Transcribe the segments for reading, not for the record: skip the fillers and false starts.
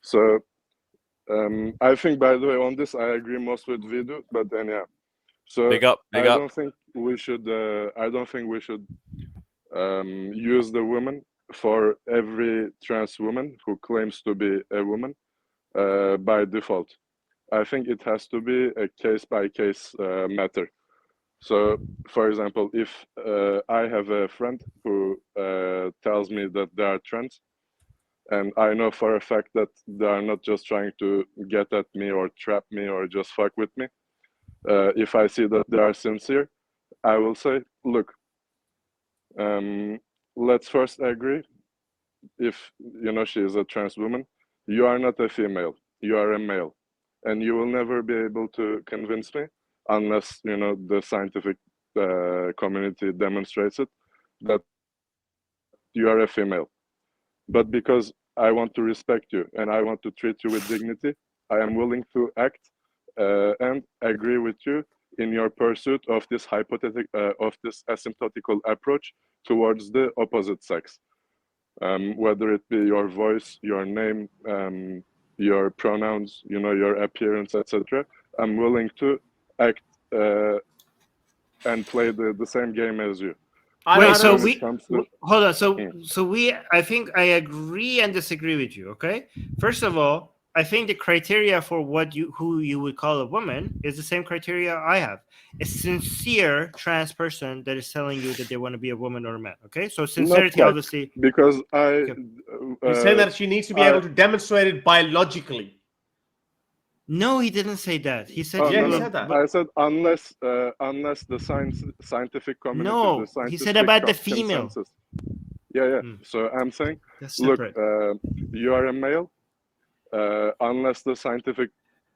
So I think, by the way, on this I agree most with Vidu, but then yeah. So big up. I don't think we should use the woman for every trans woman who claims to be a woman by default. I think it has to be a case-by-case matter. So, for example, if I have a friend who tells me that they are trans, and I know for a fact that they are not just trying to get at me or trap me or just fuck with me, if I see that they are sincere, I will say, look, let's first agree, if she is a trans woman, you are not a female, you are a male, and you will never be able to convince me unless the scientific community demonstrates it that you are a female. But because I want to respect you and I want to treat you with dignity, I am willing to act and agree with you in your pursuit of this asymptotical approach towards the opposite sex. Whether it be your voice, your name, your pronouns, your appearance, etc. I'm willing to act and play the same game as you. Wait, so hold on. So I think I agree and disagree with you. Okay. First of all, I think the criteria for who you would call a woman is the same criteria I have. A sincere trans person that is telling you that they want to be a woman or a man. Okay. So sincerity, obviously. Because He's saying that she needs to be able to demonstrate it biologically. No, he didn't say that. He said he said that. I said unless the scientific community. No, he said about the female. Consensus. Yeah. So I'm saying, look, you are a male. Unless the scientific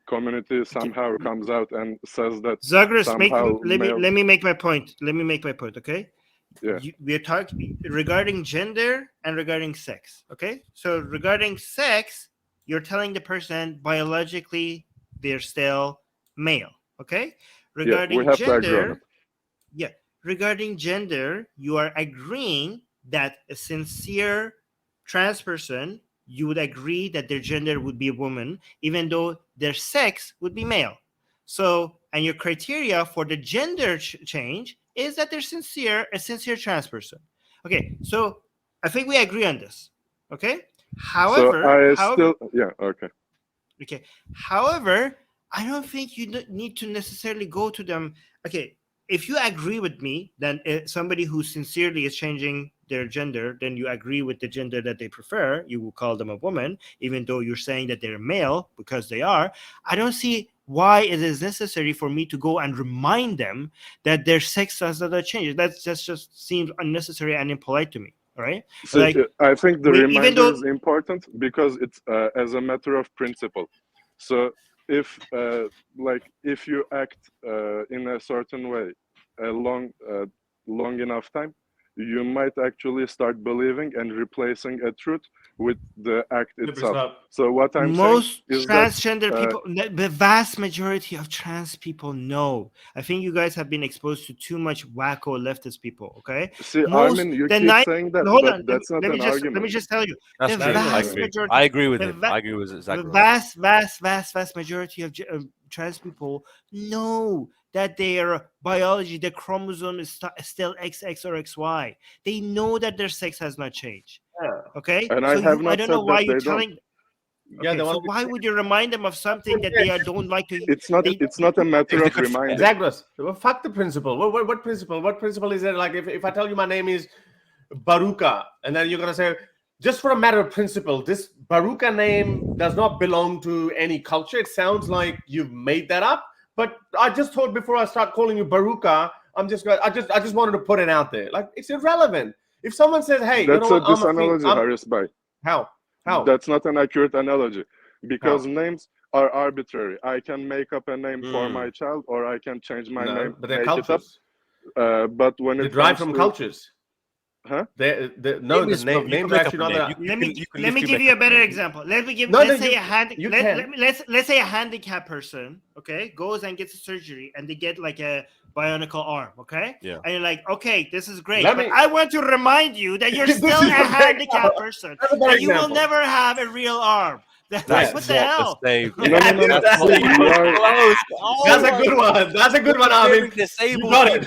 community somehow comes out and says that Zagros, let me make my point. Okay. Yeah. We are talking regarding gender and regarding sex. Okay. So regarding sex, you're telling the person biologically they're still male. Okay. Regarding gender, regarding gender, you are agreeing that a sincere trans person, you would agree that their gender would be a woman, even though their sex would be male. So, and your criteria for the gender change is that they're a sincere trans person. Okay. So I think we agree on this. Okay. However, Okay. However, I don't think you need to necessarily go to them. Okay, if you agree with me, then somebody who sincerely is changing their gender, then you agree with the gender that they prefer. You will call them a woman, even though you're saying that they're male because they are. I don't see why it is necessary for me to go and remind them that their sex does not change. That just seems unnecessary and impolite to me. All right. So I think the reminder is important because it's as a matter of principle. So if you act in a certain way a long enough time, you might actually start believing and replacing a truth with the act itself. So what I'm saying is transgender people, the vast majority of trans people know. I think you guys have been exposed to too much wacko leftist people. Okay. See, Armin, you keep saying that, but that's not an argument. Let me just tell you. That's true. I agree with him. I agree with exactly. The vast majority of trans people know that their biology, their chromosome is still XX or XY. They know that their sex has not changed. Okay? And I don't know why you're telling... Okay, so why would you remind them of something that they don't like to... It's not a matter of reminding. Zagros, well, fuck the principle. What principle? What principle is it? Like if I tell you my name is Baruka, and then you're going to say, just for a matter of principle, this Baruka name does not belong to any culture. It sounds like you've made that up. But I just thought before I start calling you Baruka, I just wanted to put it out there. Like, it's irrelevant. If someone says, "Hey, that's a disanalogy, Haris Bhai." How? That's not an accurate analogy because names are arbitrary. I can make up a name for my child, or I can change my name. But they're cultures. But when they derive from cultures. Huh? Names are actually not. Let me give you a better example. Let's say a handicapped person, okay, goes and gets a surgery and they get like a bionicle arm, okay? Yeah. And you're like, okay, this is great, but I want to remind you that you're still a handicapped person, and you will never have a real arm. What the hell? Same. No. That's That's a good one. That's a good one, Armin. You got it.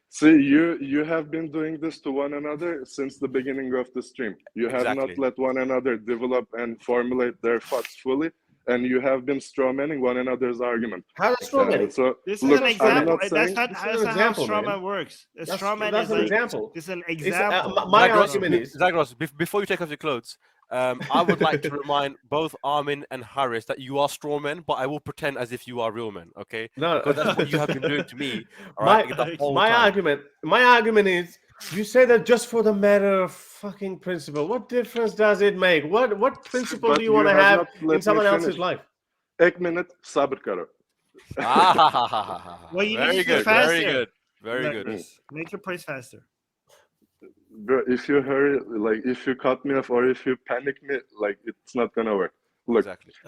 See, you have been doing this to one another since the beginning of the stream. You have not let one another develop and formulate their thoughts fully, and you have been strawmanning one another's argument. How's strawmanning? So This look, is an example. That's not how strawman works. A strawman that's is an like, example. This is an example. My argument is Zagros, before you take off your clothes, I would like to remind both Armin and Harris that you are straw men, but I will pretend as if you are real men. Okay? No, because that's what you have been doing to me. All right? My argument is, you say that just for the matter of fucking principle. What difference does it make? What principle do you want to have in someone else's life? Ek minute, sabr karo. Well, you very need to good, faster. very good. Make your points faster. Bro, if you hurry, like if you cut me off or if you panic me, like it's not gonna work. Look,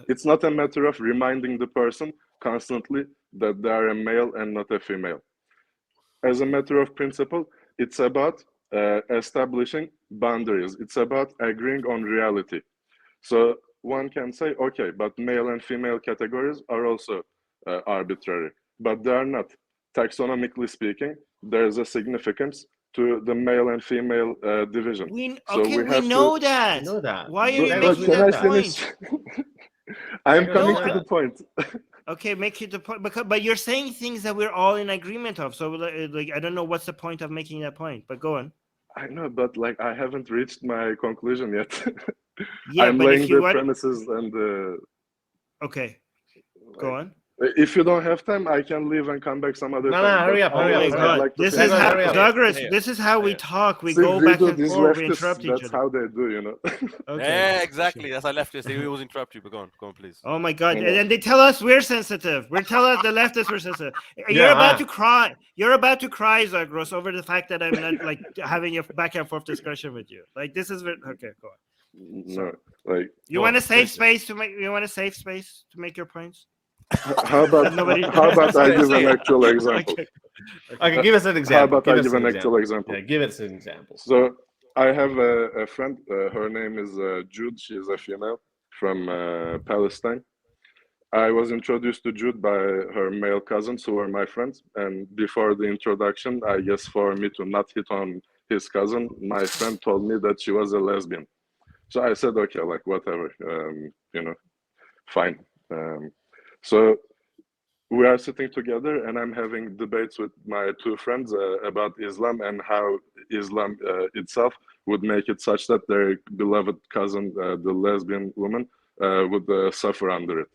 it's not a matter of reminding the person constantly that they are a male and not a female. As a matter of principle, it's about establishing boundaries. It's about agreeing on reality. So one can say, okay, but male and female categories are also arbitrary, but they are not. Taxonomically speaking, there's a significance to the male and female division. We know that. I know that. Why are you But making that point? I'm coming to the point. Okay, make it the point. But you're saying things that we're all in agreement of. So like I don't know what's the point of making that point. But go on. I know, but like I haven't reached my conclusion yet. Yeah, I'm but laying if you the want... premises and the. Okay, go on. If you don't have time, I can leave and come back some other time. No, hurry up. This is how, Douglas, this is how we talk. We go back and forth, we interrupt each other. That's how they do, you know. Okay. Yeah, exactly. That's how leftists. They always interrupt you, but go on, please. Oh my God. And they tell us we're sensitive. We're telling the leftists we're sensitive. You're about to cry. You're about to cry, Zagros, over the fact that I'm not like having a back and forth discussion with you. Like this is okay, go on. No, like you want a safe space to make your points? How about I give an actual example? Okay, give us an example. How about I give an actual example? Yeah, give us an example. So I have a friend. Her name is Jude. She is a female from Palestine. I was introduced to Jude by her male cousins who were my friends. And before the introduction, I guess for me to not hit on his cousin, my friend told me that she was a lesbian. So I said, okay, like whatever, you know, fine. So we are sitting together and I'm having debates with my two friends about Islam and how Islam itself would make it such that their beloved cousin, the lesbian woman, would suffer under it.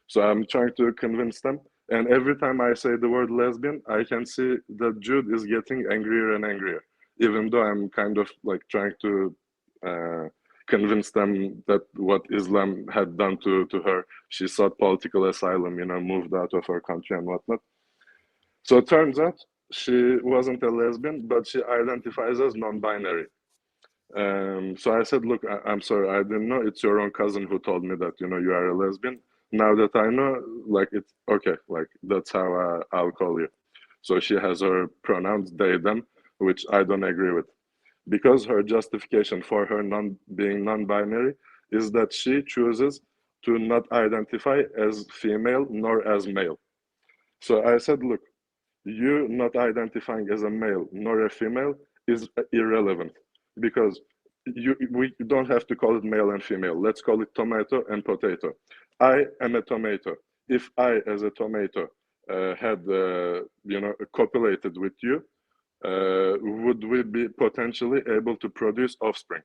So I'm trying to convince them. And every time I say the word lesbian, I can see that Jude is getting angrier and angrier, even though I'm kind of like trying to convince them that what Islam had done to her. She sought political asylum, you know, moved out of her country and whatnot. So it turns out she wasn't a lesbian, but she identifies as non-binary. So I said, look, I'm sorry, I didn't know. It's your own cousin who told me that, you know, you are a lesbian. Now that I know, like, it's okay, like, that's how I'll call you. So she has her pronouns, they, them, which I don't agree with. Because her justification for her being non-binary is that she chooses to not identify as female nor as male. So I said, look, you not identifying as a male nor a female is irrelevant because we don't have to call it male and female. Let's call it tomato and potato. I am a tomato. If I, as a tomato, had, you know, copulated with you, would we be potentially able to produce offspring?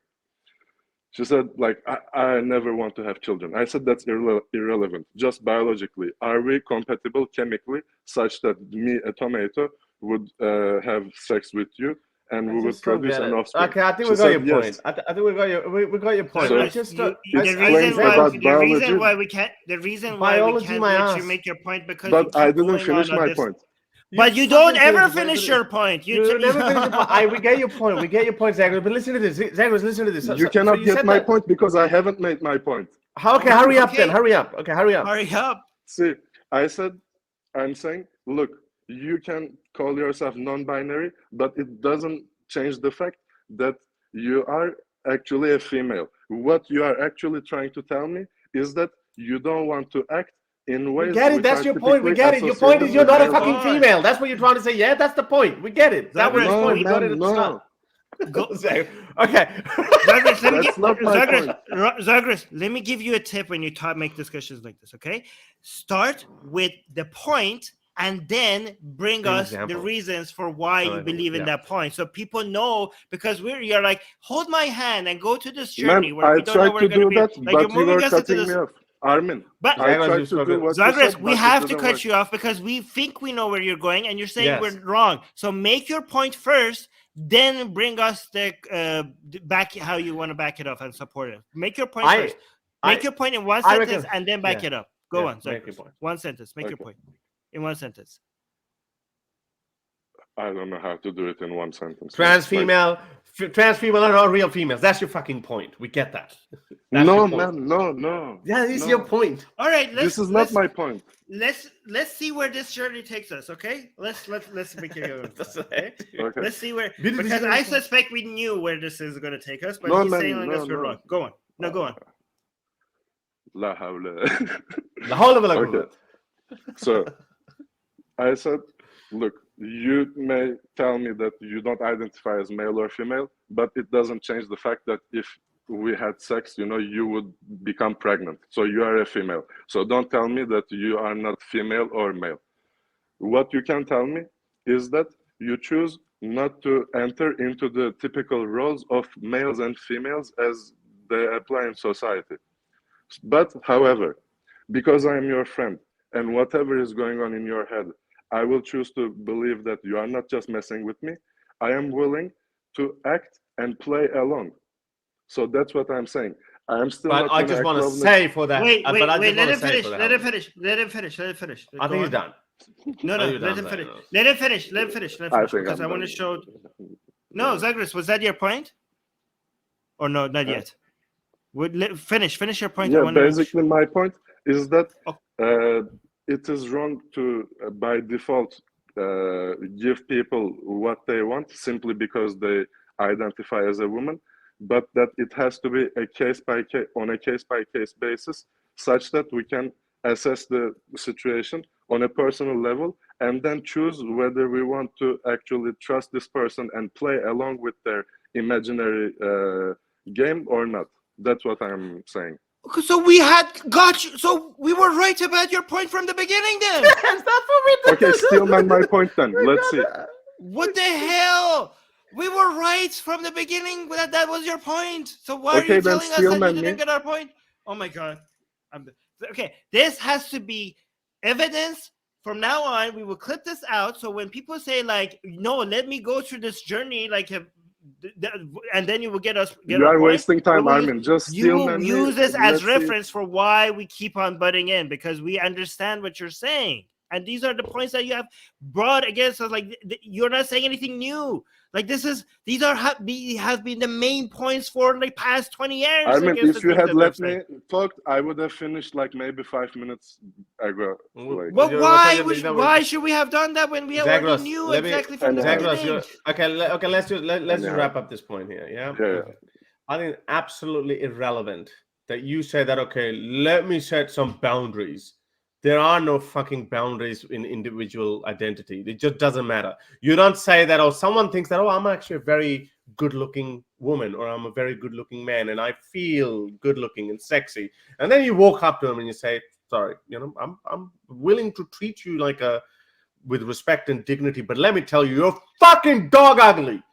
She said, like, I never want to have children. I said, that's irrelevant. Just biologically, are we compatible chemically such that me, a tomato, would have sex with you and we would produce an offspring? Okay, I think we got your point. I think we got your point. So the reason why we can't let you make your point because but I didn't finish my point. But you don't ever finish your point. You never finish your point. We get your point. We get your point, Zagros. But listen to this. Zagros, listen to this. You cannot get my point because I haven't made my point. Okay, hurry up then. Hurry up. Okay, hurry up. Hurry up. See, I'm saying, look, you can call yourself non-binary, but it doesn't change the fact that you are actually a female. What you are actually trying to tell me is that you don't want to act in ways. We get it. which That's are your point. We typically get it. Your point is you're not a associated with fucking male. female. That's what you're trying to say. Yeah, that's the point. We get it. That was the Zagreus, point. No, We got it man, at the start. Go. Okay. Zagreus, let me That's not my point. Zagreus, let me give you a tip when you make discussions like this, okay? Start with the point and then bring An us the example. reasons for why you Right, believe in yeah. that point. So people know, because you're like, hold my hand and go to this Man, journey where I we don't know tried where to we're going to do be. that, Like, you're but you moving were us into cutting this. me off. Armin, But I Zagreus, tried you've to do spoken. what you Zagreus, said, we but have it to didn't cut work. you off because we think we know where you're going, and you're saying Yes. we're wrong. So make your point first, then bring us the back how you want to back it up and support it. Make your point first. Make your point in one I sentence reckon- and then back yeah. it up. Go Yeah, on, make your Zagreus. point. One sentence. Make your Okay. point in one sentence. I don't know how to do it in one sentence. Trans Like, female are not real females. That's your fucking point. We get that. That's no, your point. man, no. Yeah, this is No. your point. All right, This is not my point. let's see where this journey takes us. Okay, let's make it go. Okay? Okay. Let's see where, We did this because journey I before. suspect we knew where this is going to take us, but No, he's man, saying like no, us we're no. wrong. Go on. No, go on. La havla. The whole of it. Okay. So I said, look, you may tell me that you don't identify as male or female, but it doesn't change the fact that if we had sex, you would become pregnant. So you are a female. So don't tell me that you are not female or male. What you can tell me is that you choose not to enter into the typical roles of males and females as they apply in society. But, however, because I am your friend and whatever is going on in your head, I will choose to believe that you are not just messing with me. I am willing to act and play along. So that's what I'm saying. I am still But not I gonna just want to acknowledge- say for that. Wait, but I just let wanna him say finish. for that, Let him Armin. finish. Let him finish. Let him finish. I Go think he's on. done. No, I think let you're done him there, finish. you know. Let him finish. Let him finish. Let him I finish. think Because I'm I want to done. show. No, Zagreus, was that your point? Or no, not yet. Finish your point. I Yeah, wanna make basically my point is that Oh. it is wrong to, by default, give people what they want simply because they identify as a woman, but that it has to be a case by case basis, such that we can assess the situation on a personal level and then choose whether we want to actually trust this person and play along with their imaginary game or not. That's what I'm saying. So we got you. So we were right about your point from the beginning then. That's what we did. Okay, still man my point then. Let's see. What the hell? We were right from the beginning that was your point. So why are Okay, you then telling us steal that my you didn't me. get our point? Oh my god. Okay, this has to be evidence. From now on, we will clip this out. So when people say like, "No, let me go through this journey," like, and then you will get us. You are wasting time, Armin. Just You steal will man me. use this as Let's see. reference for why we keep on butting in, because we understand what you're saying. And these are the points that you have brought against us. Like, you're not saying anything new. Like, these have been the main points for the past 20 years. Armin, against if the you things had that let we've me said. talk, I would have finished like maybe 5 minutes ago. Like, But You're why? saying that- Why should we have done that when we already Zagreus, knew let me- exactly from the Zagreus, beginning? Okay. Let's just Anyhow. wrap up this point here. Yeah. Yeah. I think it's absolutely irrelevant that you say that. Okay, let me set some boundaries. There are no fucking boundaries in individual identity. It just doesn't matter. You don't say that. Oh, someone thinks that. Oh, I'm actually a very good-looking woman, or I'm a very good-looking man, and I feel good-looking and sexy. And then you walk up to them and you say, "Sorry, I'm willing to treat you like with respect and dignity, but let me tell you, you're fucking dog ugly."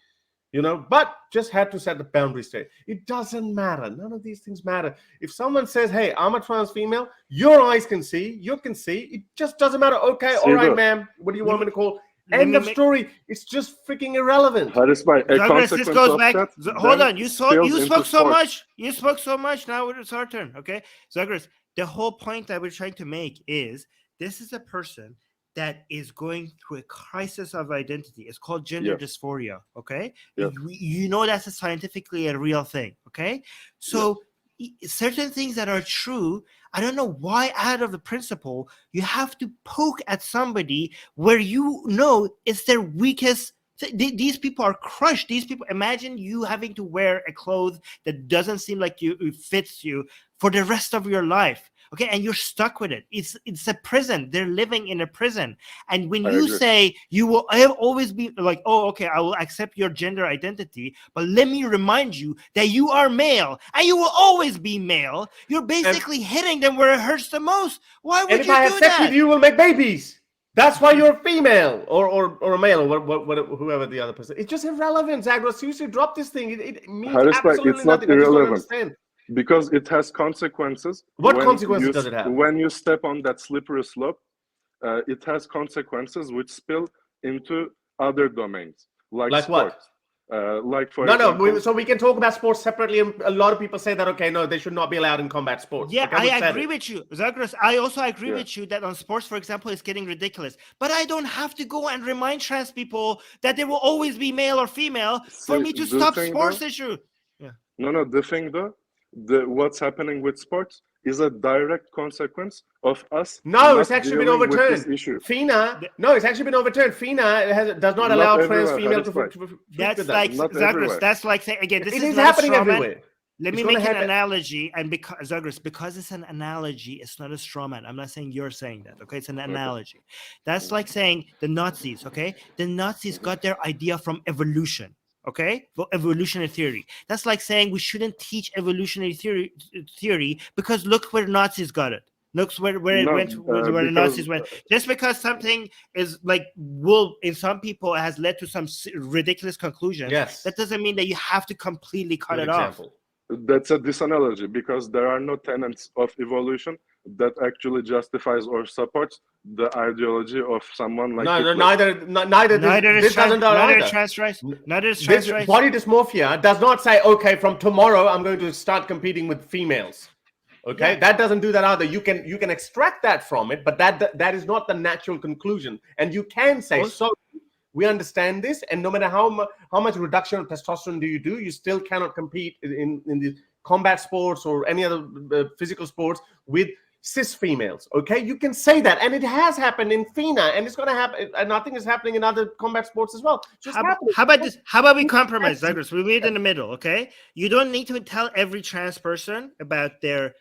But just had to set the boundary straight. It doesn't matter. None of these things matter. If someone says, "Hey, I'm a trans female," your eyes can see, you can see. It just doesn't matter. Okay, all right, ma'am. What do you want me to call? End of story. It's just freaking irrelevant. Haris Bhai, a Zagreus, this consequence goes of back. that, Hold then on. You spills into spoke so sports. much. You spoke so much. Now it's our turn. Okay, Zagreus. The whole point that we're trying to make is this is a person that is going through a crisis of identity. It's called gender dysphoria. Okay, you know that's scientifically a real thing. Okay, so certain things that are true, I don't know why out of the principle you have to poke at somebody where you know it's their weakest These people are crushed. These people, imagine you having to wear a clothes that doesn't seem like it fits you for the rest of your life. Okay, and you're stuck with it. It's a prison. They're living in a prison. And when I you agree. say you will always be like, oh, okay, I will accept your gender identity, but let me remind you that you are male and you will always be male. You're basically hitting them where it hurts the most. Why would And if you I have do sex that? with you, we'll make babies. That's why you're female or a male or whoever the other person. It's just irrelevant, Zagros. Seriously, drop this thing. It means Haris bhai, absolutely it's not nothing. I just don't irrelevant. understand. Because it has consequences. What when consequences you, does it have? When you step on that slippery slope, it has consequences which spill into other domains, like what? sports. Like for No, example, so we can talk about sports separately. And a lot of people say that, okay, no, they should not be allowed in combat sports. Yeah, Okay, I agree with you, Zagros. I also agree with you that on sports, for example, it's getting ridiculous. But I don't have to go and remind trans people that they will always be male or female for me to stop sports issue. Yeah. No, the thing though, what's happening with sports is a direct consequence of us. No, it's actually been with this overturned. issue. FINA, no, it's actually been overturned. FINA does not allow trans female to. That's like Zagros. That's like saying again. This is happening everywhere. Let me make an analogy, and because Zagros, because it's an analogy, it's not a straw man. I'm not saying you're saying that. Okay, it's an analogy. That's like saying the Nazis. Okay, the Nazis got their idea from evolution. Okay, well, evolutionary theory. That's like saying we shouldn't teach evolutionary theory because look where Nazis got it. Look where it went, where the Nazis went. Just because something is like in some people has led to some ridiculous conclusions. Yes, that doesn't mean that you have to completely cut it off. That's a disanalogy because there are no tenets of evolution that actually justifies or supports the ideology of someone like Hitler. Neither is trans rights. Body dysmorphia does not say, okay, from tomorrow I'm going to start competing with females. Okay, that doesn't do that either. You can extract that from it, but that is not the natural conclusion. And you can say, so we understand this, and no matter how much reduction of testosterone you still cannot compete in the combat sports or any other physical sports with cis females. Okay, you can say that, and it has happened in FINA, and it's going to happen, and I think it's happening in other combat sports as well. How about this? How about we compromise, Douglas? We meet in the middle. Okay, you don't need to tell every trans person about their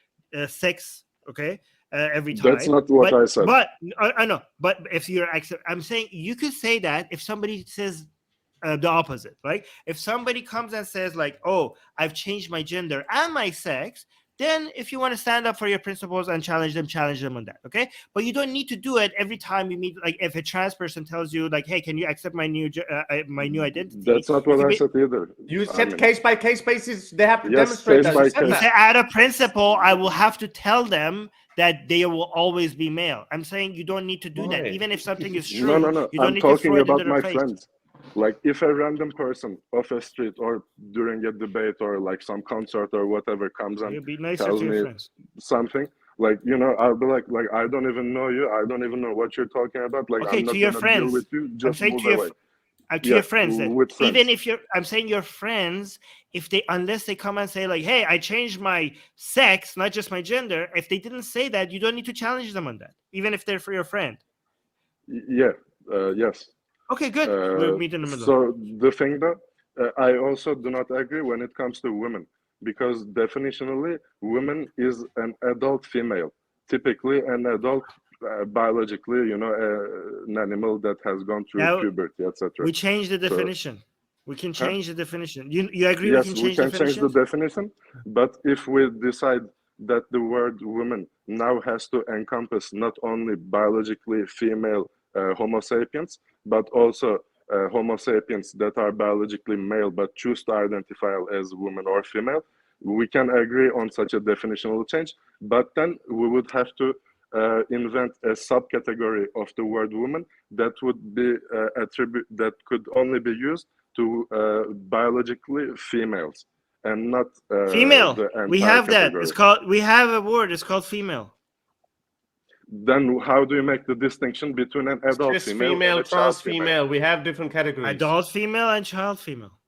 sex. Okay. Every time. That's not what I said. But I know. But if you're, I'm saying you could say that if somebody says the opposite, right? If somebody comes and says like, "Oh, I've changed my gender and my sex," then if you want to stand up for your principles and challenge them on that, okay? But you don't need to do it every time you meet. Like if a trans person tells you, like, "Hey, can you accept my new identity?" That's not what I said either. You said case by case basis. They have to demonstrate that. You say, out of principle, I will have to tell them that they will always be male. I'm saying you don't need to do that, even if something is true. No. You don't I'm need talking to about my friends. Like if a random person off a street or during a debate or like some concert or whatever comes and tells me something, like, I'll be like I don't even know you. I don't even know what you're talking about. Like, okay, I'm not to your gonna friends. deal with you. Just I'm saying move away. To your friends, even if I'm saying your friends, unless they come and say like, "Hey, I changed my sex, not just my gender," if they didn't say that, you don't need to challenge them on that, even if they're for your friend. Yes. Okay, good. We'll meet in the middle. So the thing though, I also do not agree when it comes to women, because definitionally, women is an adult female, typically an adult. Biologically, an animal that has gone through puberty, etc. We change the definition. We can change the definition. You agree? Yes, we can change the definition. But if we decide that the word woman now has to encompass not only biologically female Homo sapiens, but also Homo sapiens that are biologically male but choose to identify as woman or female, we can agree on such a definitional change. But then we would have to invent a subcategory of the word woman that would be that could only be used to biologically females and not female. We have category. That. It's called. We have a word. It's called female. Then how do you make the distinction between an adult female and a trans female? We have different categories. Adult female and child female.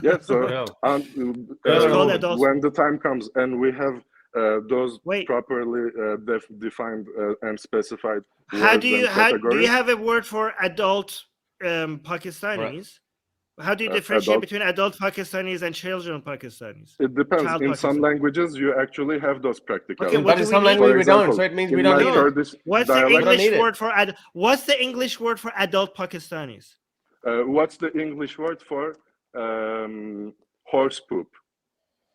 Yeah. So when the time comes and we have those properly defined and specified. How do you have a word for adult Pakistanis? How do you differentiate adult. between adult Pakistanis and children Pakistanis? It depends. Child In some Pakistani. languages, you actually have those practicalities. Okay, what But do in we some need? language For we don't, example, so it means we in don't my need it. Kurdish What's the dialect, English need it. word for What's the English word for adult Pakistanis? what's the English word for horse poop?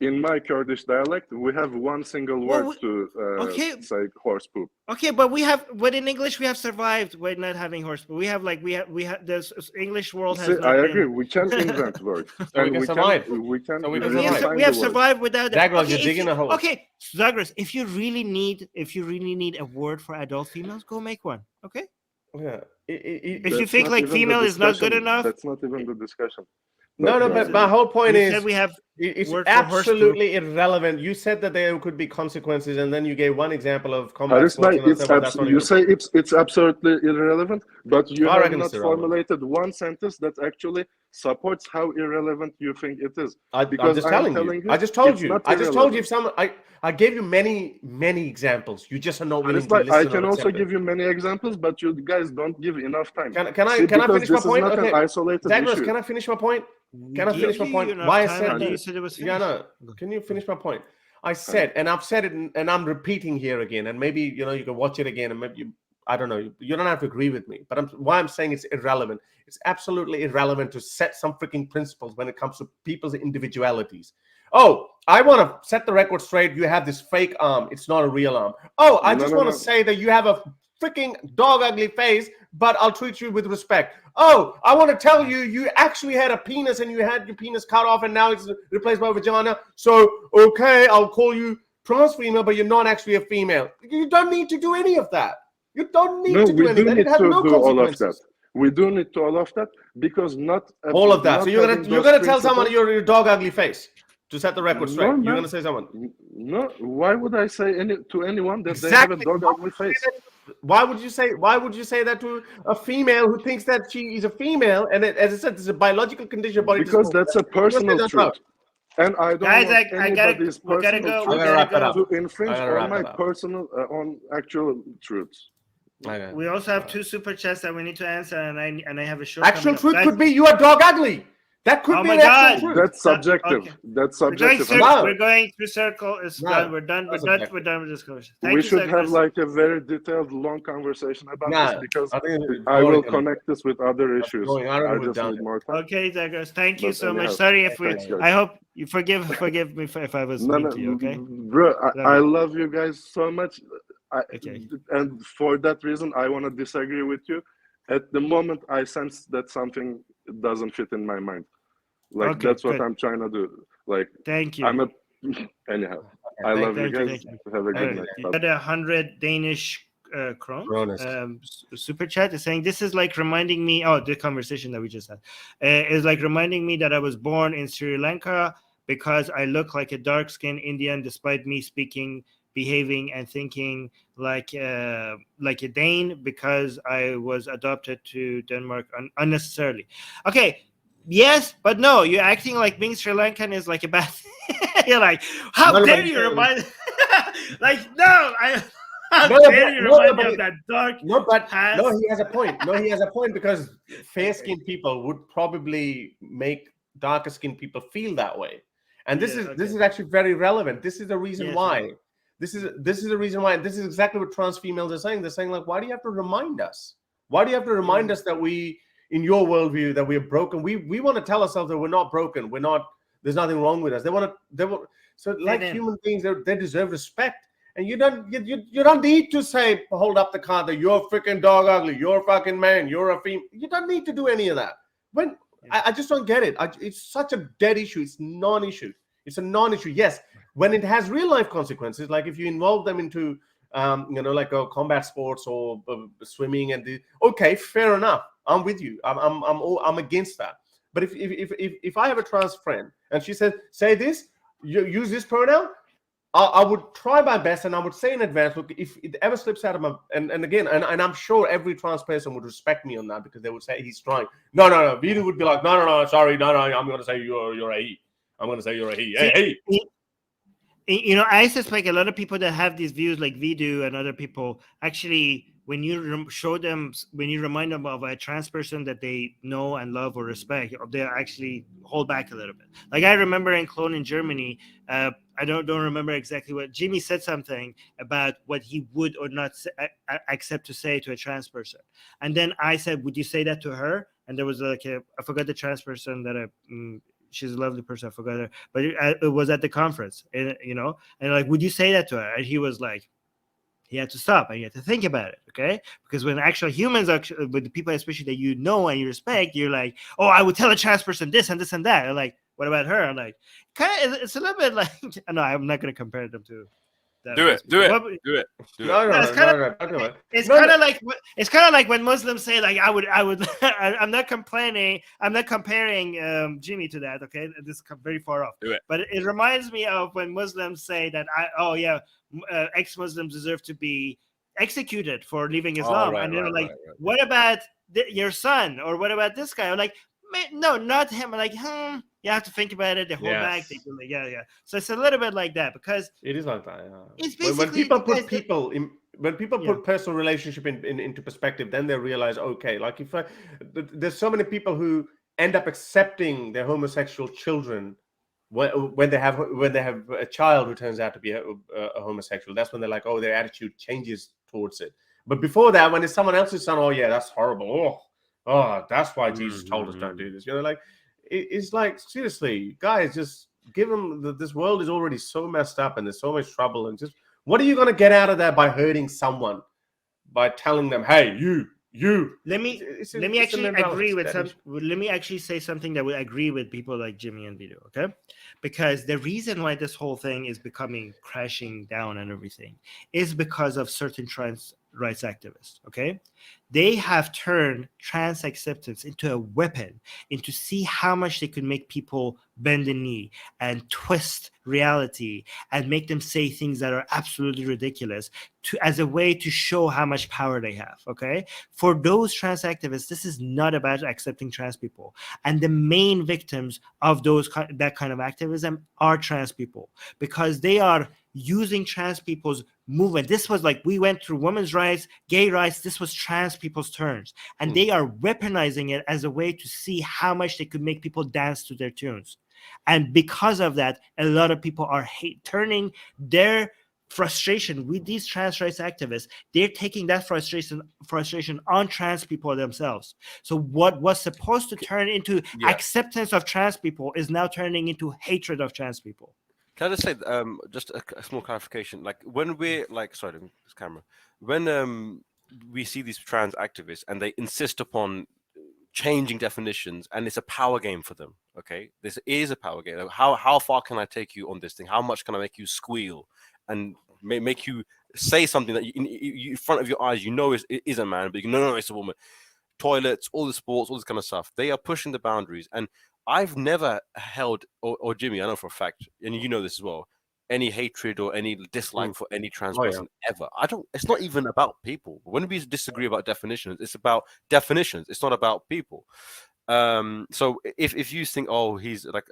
In my Kurdish dialect, we have one single Well, word to okay. say horse poop. Okay, but in English we have survived by not having horse. But we have this English world has See, not I been. agree. We can invent words, So we and can survive. we can So we can We have, survive. redefine we have the word. survived without it. Zagros, you're if digging you- a hole. Okay, Zagros, if you really need a word for adult females, go make one. Okay. Yeah. If you That's think not like even the female is not good discussion. enough, That's not even the discussion. No, But, but my whole point you is said we have it's word for horse poop. absolutely irrelevant. You said that there could be consequences, and then you gave one example of combat Haris sports. Bhai, And I it's said, well, that's not you even- say it's absolutely irrelevant, but you I have reckon not it's irrelevant. formulated one sentence that actually supports how irrelevant you think it is. I'm Because just I'm telling telling you. you, I just told it's you. not I just told you. irrelevant. If someone, I gave you many examples. You just are not willing Haris to Bhai, listen. I can or also accept it. give you many examples, but you guys don't give enough time. Can I See, can I because finish my this point? is not Okay, an isolated Zagros, issue. can I finish my point? Can I Give finish my you point? enough Why I time, said and that- you said it was yeah, finished. no. Can you finish my point? I said, and I've said it, and I'm repeating here again, and maybe you can watch it again, and maybe I don't know. You don't have to agree with me, but why I'm saying it's irrelevant. It's absolutely irrelevant to set some freaking principles when it comes to people's individualities. Oh, I want to set the record straight. You have this fake arm. It's not a real arm. Oh, I just want to say that you have a freaking dog ugly face, but I'll treat you with respect. Oh, I want to tell you, you actually had a penis and you had your penis cut off and now it's replaced by a vagina. So, okay, I'll call you trans female, but you're not actually a female. You don't need to do any of that. You don't need to do any of that. It has no consequences. We do need to all of that because not all of that. not So you're gonna tell someone your dog ugly face to set the record straight. No, you're gonna say someone. No, why would I say to anyone that Exactly. they have a dog ugly face? Why would you say that to a female who thinks that she is a female? And as I said, it's a biological condition. But because that's a personal truth. And I don't Guys, want anybody's personal truth to infringe on my personal, on actual truths. Okay. We also have 2 super chats that we need to answer, and I have a short. Actual truth could be you are dog ugly. That could be an actual truth. That's subjective. Okay. That's subjective. We're going through circle. It's No, done. We're done. We're done. subjective. We're done with this conversation. We should have like a very detailed, long conversation about this because I will connect this with other issues. I just need more time. Okay, Zagros. Thank you But so much. anyhow, Sorry if we. thanks, guys. I hope you forgive me if I was mean to you. Okay. Bro, I love you guys so much. Okay. And for that reason, I want to disagree with you. At the moment, I sense that something doesn't fit in my mind. Like Okay, that's what good. I'm trying to do. Like Thank you. I'm a anyhow. I love you guys. Have a good night. I got 100 Danish krone. Super chat is saying this is like reminding me. Oh, the conversation that we just had is like reminding me that I was born in Sri Lanka because I look like a dark-skinned Indian, despite me speaking, behaving, and thinking like a Dane because I was adopted to Denmark unnecessarily. Okay. Yes, but no, you're acting like being Sri Lankan is like a bad thing. You're like, how dare you remind like, no, how dare you remind me of that dark past? No, he has a point. No, he has a point because fair-skinned people would probably make darker-skinned people feel that way. And this is actually very relevant. This is the reason why. This is the reason why. This is exactly what trans females are saying. They're saying, like, why do you have to remind us? Why do you have to remind us that we, in your worldview, that we are broken? We want to tell ourselves that we're not broken. We're not. There's nothing wrong with us. They want. So like human beings, they deserve respect. And you don't need to say, hold up the card that you're freaking dog ugly. You're a fucking man. You're a female. You don't need to do any of that. When I just don't get it. It's such a dead issue. It's non-issue. It's a non-issue. Yes, when it has real life consequences, like if you involve them into, like a combat sports or swimming and okay, fair enough. I'm with you. I'm against that. But if I have a trans friend and she says, say this, you use this pronoun, I would try my best and I would say in advance, look, if it ever slips out of my and I'm sure every trans person would respect me on that because they would say he's trying. No. Vidu would be like, no, sorry, no, I'm gonna say you're a he. I'm gonna say you're a he. Hey. I suspect a lot of people that have these views like Vidu and other people actually when you show them, when you remind them of a trans person that they know and love or respect, they actually hold back a little bit. Like I remember in Cologne in Germany, I don't remember exactly what Jimmy said, something about what he would or not accept to say to a trans person, and then I said, "Would you say that to her?" And there was like I forgot the trans person that she's a lovely person, I forgot her, but it was at the conference, and and like, would you say that to her? And he was like, he had to stop and he had to think about it, okay? Because when actual humans, with the people especially that you know and you respect, you're like, oh, I would tell a trans person this and this and that. And like, what about her? I'm like, kind of, it's a little bit like, no, I'm not going to compare them to that. Do it. No, It's kind of like, it's kind of like when Muslims say like, I'm not complaining, I'm not comparing Jimmy to that, okay? This is very far off. Do it. But it reminds me of when Muslims say that ex-Muslims deserve to be executed for leaving Islam, and they're like, what about your son, or what about this guy? I'm like, no, not him. I'm like, you have to think about it. They hold back. They do like, yeah. So it's a little bit like that, because it is like that. It's basically when people put personal relationship into perspective, then they realize, okay, like if there's so many people who end up accepting their homosexual children when they have a child who turns out to be a homosexual. That's when they're like, oh, their attitude changes towards it. But before that, when it's someone else's son, oh yeah, that's horrible. Oh, that's why Jesus told us don't do this. Like it's like, seriously, guys, just give them. This world is already so messed up, and there's so much trouble. And just, what are you going to get out of that by hurting someone, by telling them, hey, you? Let me actually agree with some. Let me actually say something that would agree with people like Jimmy and Vito, okay? Because the reason why this whole thing is becoming crashing down and everything is because of certain trans rights activists, okay? They have turned trans acceptance into a weapon, into see how much they could make people bend the knee and twist reality and make them say things that are absolutely ridiculous as a way to show how much power they have, okay? For those trans activists, this is not about accepting trans people. And the main victims of that kind of activism are trans people, because they are using trans people's movement. This was like, we went through women's rights, gay rights, this was trans people's turns. And they are weaponizing it as a way to see how much they could make people dance to their tunes. And because of that, a lot of people are turning their frustration with these trans rights activists. They're taking that frustration on trans people themselves. So what was supposed to turn into acceptance of trans people is now turning into hatred of trans people. Can I just say, just a small clarification? Like when we're like, sorry, this camera. When we see these trans activists and they insist upon changing definitions, and it's a power game for them. Okay, this is a power game. How far can I take you on this thing? How much can I make you squeal and make you say something that in front of your eyes, it is a man, but no, it's a woman. Toilets, all the sports, all this kind of stuff. They are pushing the boundaries, and I've never held, or Jimmy, I know for a fact, and you know this as well, any hatred or any dislike for any trans person ever. It's not even about people. When we disagree about definitions, it's about definitions. It's not about people. So if you think, oh, he's like,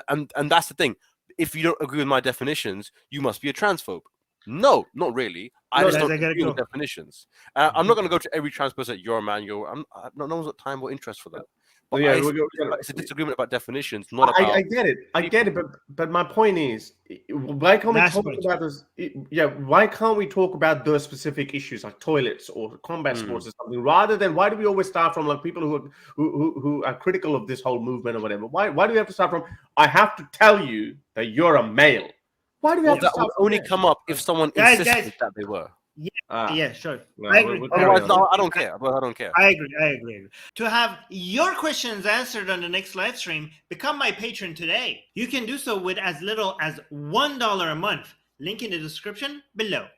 and that's the thing. If you don't agree with my definitions, you must be a transphobe. No, not really. I just don't agree with definitions. I'm not going to go to every trans person. You're a man. No one's got time or interest for that. But it's a disagreement about definitions, not about. I get it. But my point is, why can't we talk about this? Why can't we talk about those specific issues like toilets or combat sports or something, rather than why do we always start from like people who are critical of this whole movement or whatever? Why do we have to start from? I have to tell you that you're a male. Why do we have to that start would only come up if someone insisted that they were. Yeah, sure. Well, I agree. Otherwise, no, I don't care. I don't care. I agree. To have your questions answered on the next live stream, become my patron today. You can do so with as little as $1 a month. Link in the description below.